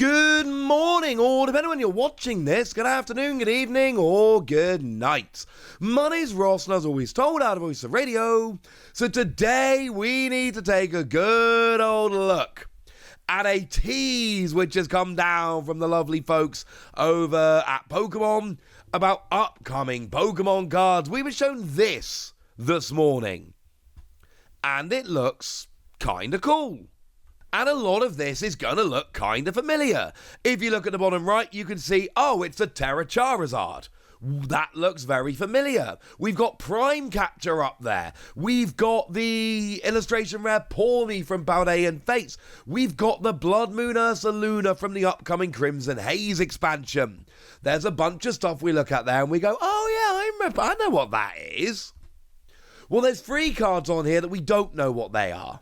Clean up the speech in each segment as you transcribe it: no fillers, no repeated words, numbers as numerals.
Good morning, or depending on when you're watching this, good afternoon, good evening, or good night. My name's Ross, and as always told, out of Voice of Radio. So today we need to take a good old look at a tease which has come down from the lovely folks over at Pokémon about upcoming Pokémon cards. We were shown this morning, and it looks kinda cool. And a lot of this is going to look kind of familiar. If you look at the bottom right, you can see, oh, it's a Tera Charizard. That looks very familiar. We've got Prime Capture up there. We've got the illustration rare Pawmi from Paldean Fates. We've got the Blood Moon Ursaluna from the upcoming Crimson Haze expansion. There's a bunch of stuff we look at there and we go, oh yeah, I know what that is. Well, there's 3 cards on here that we don't know what they are.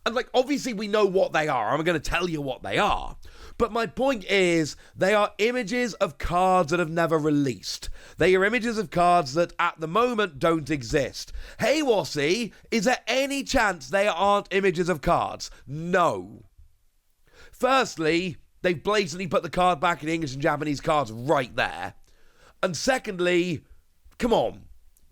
And obviously we know what they are. I'm going to tell you what they are. But my point is, they are images of cards that have never released. They are images of cards that at the moment don't exist. Hey, Wassy, is there any chance they aren't images of cards? No. Firstly, they've blatantly put the card back in English and Japanese cards right there. And secondly, come on.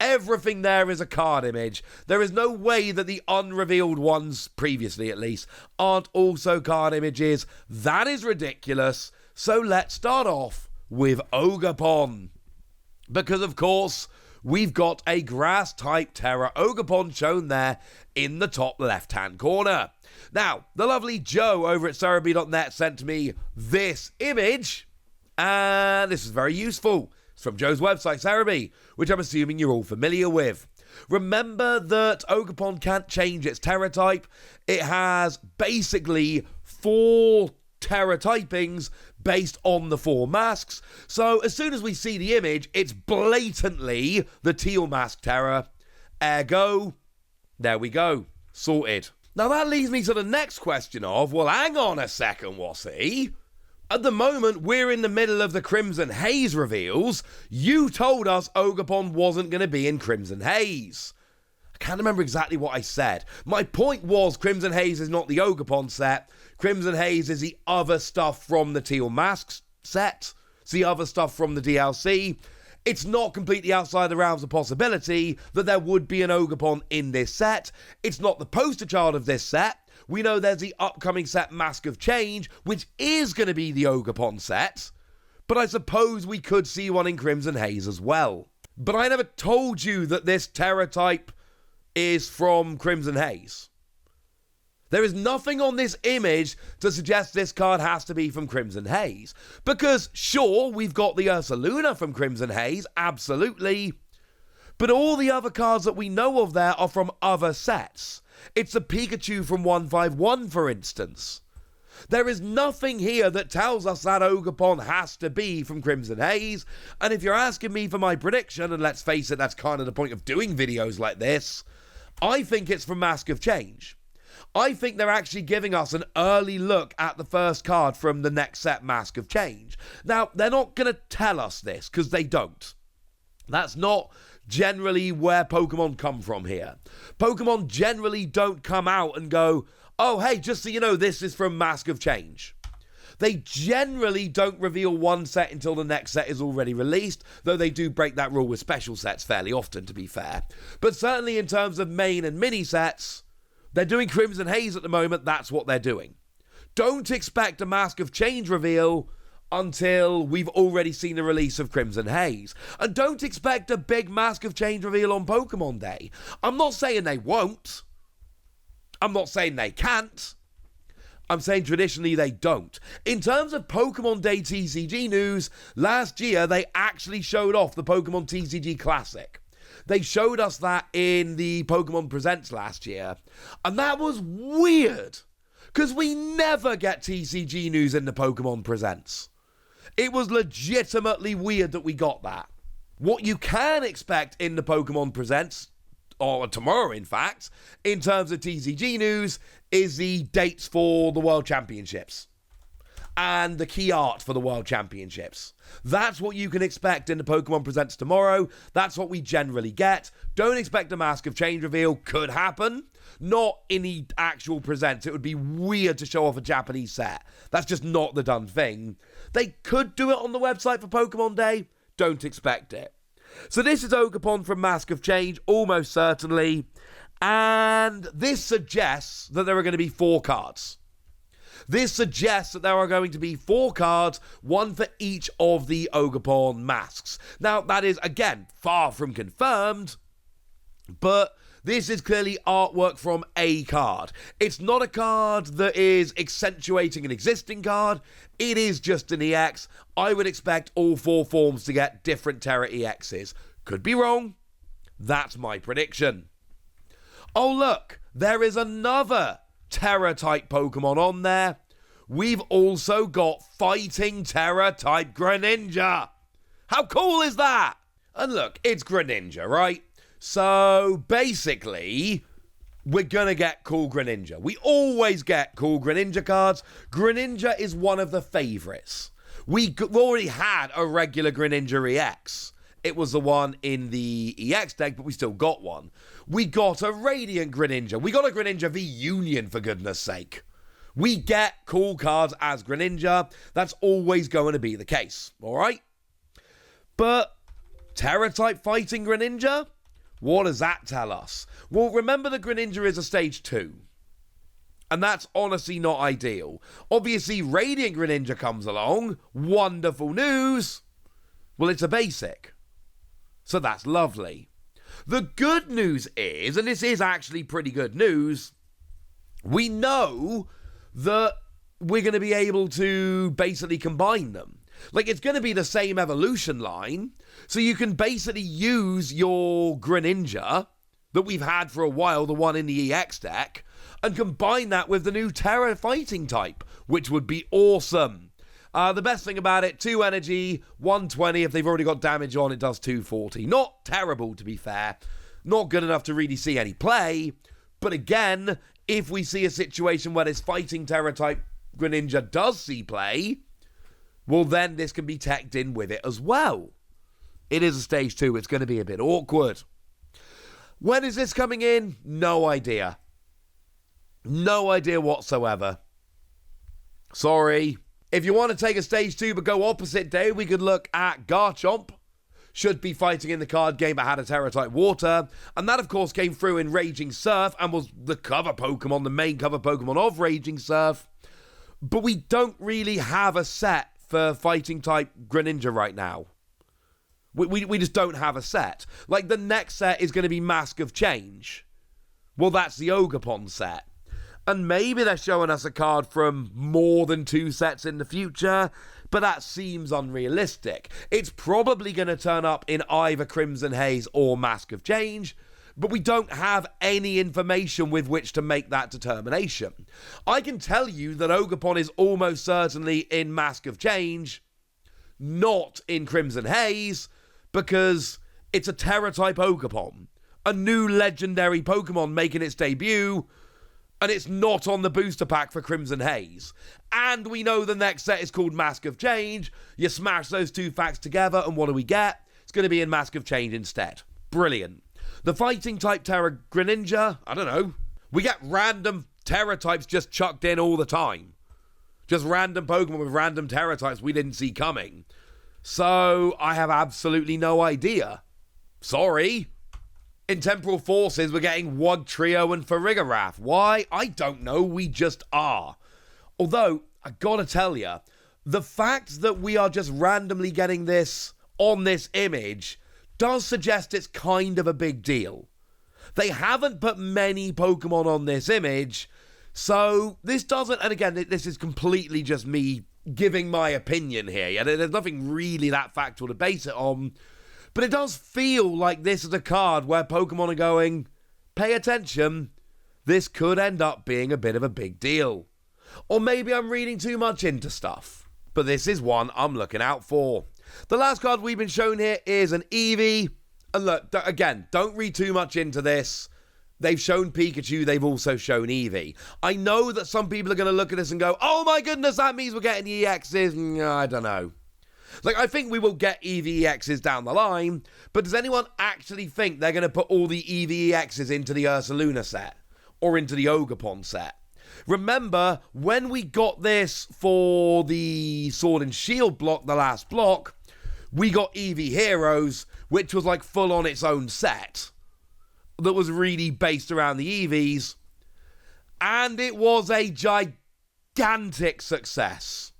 Everything there is a card image. There is no way that the unrevealed ones, previously at least, aren't also card images. That is ridiculous. So let's start off with Ogerpon. Because, of course, we've got a grass-type Tera Ogerpon shown there in the top left-hand corner. Now, the lovely Joe over at Cerebi.net sent me this image, and this is very useful. It's from Joe's website, Cerebi, which I'm assuming you're all familiar with. Remember that Ogerpon can't change its Tera type. It has basically 4 Tera typings based on the 4 masks. So as soon as we see the image, it's blatantly the Teal mask Tera. Ergo, there we go. Sorted. Now that leads me to the next question of, well, hang on a second, Wassy. At the moment, we're in the middle of the Crimson Haze reveals. You told us Ogerpon wasn't going to be in Crimson Haze. I can't remember exactly what I said. My point was Crimson Haze is not the Ogerpon set. Crimson Haze is the other stuff from the Teal Masks set. It's the other stuff from the DLC. It's not completely outside the realms of possibility that there would be an Ogerpon in this set. It's not the poster child of this set. We know there's the upcoming set Mask of Change, which is going to be the Ogerpon set. But I suppose we could see one in Crimson Haze as well. But I never told you that this Tera type is from Crimson Haze. There is nothing on this image to suggest this card has to be from Crimson Haze. Because, sure, we've got the Ursaluna from Crimson Haze, absolutely. But all the other cards that we know of there are from other sets. It's a Pikachu from 151, for instance. There is nothing here that tells us that Ogerpon has to be from Crimson Haze, and if you're asking me for my prediction, and let's face it, that's kind of the point of doing videos like this, I think it's from Mask of Change. I think they're actually giving us an early look at the first card from the next set, Mask of Change. Now, they're not going to tell us this, because they don't. That's not generally where Pokemon come from here. Pokemon generally don't come out and go, oh, hey, just so you know, this is from Mask of Change. They generally don't reveal one set until the next set is already released, though they do break that rule with special sets fairly often, to be fair. But certainly in terms of main and mini sets, they're doing Crimson Haze at the moment, that's what they're doing. Don't expect a Mask of Change reveal until we've already seen the release of Crimson Haze. And don't expect a big Mask of Change reveal on Pokemon Day. I'm not saying they won't. I'm not saying they can't. I'm saying traditionally they don't. In terms of Pokemon Day TCG news, last year they actually showed off the Pokemon TCG Classic. They showed us that in the Pokemon Presents last year. And that was weird, because we never get TCG news in the Pokemon Presents. It was legitimately weird that we got that. What you can expect in the Pokemon Presents, or tomorrow in fact, in terms of TCG news, is the dates for the World Championships. and the key art for the World Championships. That's what you can expect in the Pokemon Presents tomorrow. That's what we generally get. Don't expect a Mask of Change reveal. Could happen. Not in the actual Presents. It would be weird to show off a Japanese set. That's just not the done thing. They could do it on the website for Pokemon Day. Don't expect it. So this is Ogerpon from Mask of Change, almost certainly. And this suggests that there are going to be 4 cards. This suggests that there are going to be 4 cards, one for each of the Ogerpon masks. Now, that is, again, far from confirmed, but this is clearly artwork from a card. It's not a card that is accentuating an existing card. It is just an EX. I would expect all 4 forms to get different Tera EXs. Could be wrong. That's my prediction. Oh, look, there is another Tera-type Pokemon on there. We've also got Fighting Tera-type Greninja. How cool is that? And look, it's Greninja, right? So, basically, we're gonna get cool Greninja. We always get cool Greninja cards. Greninja is one of the favourites. We already had a regular Greninja EX. It was the one in the EX deck, but we still got one. We got a Radiant Greninja. We got a Greninja V Union, for goodness sake. We get cool cards as Greninja. That's always going to be the case, alright? But Tera-type Fighting Greninja? What does that tell us? Well, remember that Greninja is a stage 2. And that's honestly not ideal. Obviously, Radiant Greninja comes along. Wonderful news. Well, it's a basic. So that's lovely. The good news is, and this is actually pretty good news, we know that we're going to be able to basically combine them. Like, it's going to be the same evolution line, so you can basically use your Greninja that we've had for a while, the one in the EX deck, and combine that with the new Tera fighting type, which would be awesome. The best thing about it, 2 energy, 120. If they've already got damage on, it does 240. Not terrible, to be fair. Not good enough to really see any play. But again, if we see a situation where this Fighting Tera-type Greninja does see play, well, then this can be teched in with it as well. It is a stage 2. It's going to be a bit awkward. When is this coming in? No idea. No idea whatsoever. Sorry. If you want to take a stage 2 but go opposite day, we could look at Garchomp. Should be fighting in the card game but had a Tera-type Water. And that, of course, came through in Raging Surf and was the cover Pokemon, the main cover Pokemon of Raging Surf. But we don't really have a set for Fighting-type Greninja right now. We just don't have a set. Like, the next set is going to be Mask of Change. Well, that's the Ogerpon set. And maybe they're showing us a card from more than 2 sets in the future, but that seems unrealistic. It's probably going to turn up in either Crimson Haze or Mask of Change, but we don't have any information with which to make that determination. I can tell you that Ogerpon is almost certainly in Mask of Change, not in Crimson Haze, because it's a Tera-type Ogerpon, a new legendary Pokemon making its debut, and it's not on the booster pack for Crimson Haze. And we know the next set is called Mask of Change. You smash those 2 facts together, and what do we get? It's going to be in Mask of Change instead. Brilliant. The Fighting-type Tera Greninja, I don't know. We get random Tera-types just chucked in all the time. Just random Pokemon with random Tera-types we didn't see coming. So, I have absolutely no idea. Sorry. In Temporal Forces, we're getting Wugtrio and Farigiraf. Why? I don't know. We just are. Although, I gotta tell you, the fact that we are just randomly getting this on this image does suggest it's kind of a big deal. They haven't put many Pokemon on this image, so this doesn't... And again, this is completely just me giving my opinion here. Yeah, there's nothing really that factual to base it on. But it does feel like this is a card where Pokemon are going, pay attention, this could end up being a bit of a big deal. Or maybe I'm reading too much into stuff. But this is one I'm looking out for. The last card we've been shown here is an Eevee. And look, again, don't read too much into this. They've shown Pikachu, they've also shown Eevee. I know that some people are going to look at this and go, oh my goodness, that means we're getting EXs. I don't know. Like, I think we will get Eevee EXs down the line, but does anyone actually think they're going to put all the Eevee EXs into the Ursaluna set? Or into the Ogerpon set? Remember, when we got this for the Sword and Shield block, the last block, we got Eevee Heroes, which was like full on its own set. That was really based around the Eevees. And it was a gigantic success.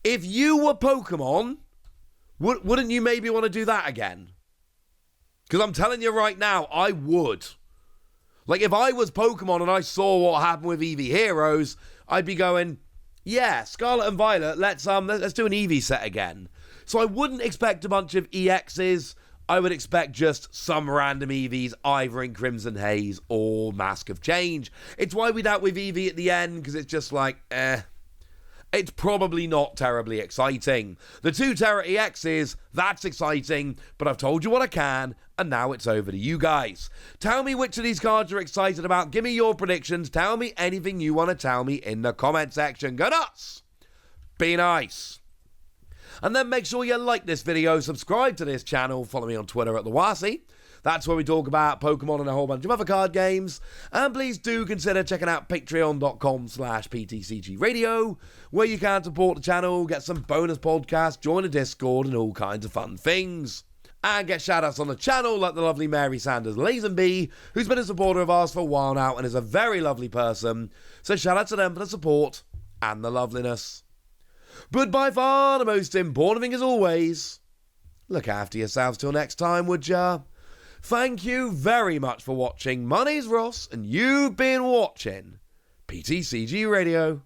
If you were Pokemon, wouldn't you maybe want to do that again? Because I'm telling you right now, I would. Like, if I was Pokemon and I saw what happened with Eevee Heroes, I'd be going, yeah, Scarlet and Violet, let's do an Eevee set again. So I wouldn't expect a bunch of EXs. I would expect just some random Eevees, either in Crimson Haze or Mask of Change. It's why we dealt with Eevee at the end, because it's just like, It's probably not terribly exciting. The 2 Tera EXs, that's exciting, but I've told you what I can, and now it's over to you guys. Tell me which of these cards you're excited about. Give me your predictions. Tell me anything you want to tell me in the comment section. Go nuts! Be nice. And then make sure you like this video, subscribe to this channel, follow me on Twitter at TheWasi. That's where we talk about Pokemon and a whole bunch of other card games. And please do consider checking out patreon.com/PTCGradio, where you can support the channel, get some bonus podcasts, join a Discord, and all kinds of fun things. And get shout-outs on the channel like the lovely Mary Sanders Lazenby, who's been a supporter of ours for a while now and is a very lovely person. So shout out to them for the support and the loveliness. But by far the most important thing as always, look after yourselves till next time, would ya? Thank you very much for watching. My name's Ross, and you've been watching PTCG Radio.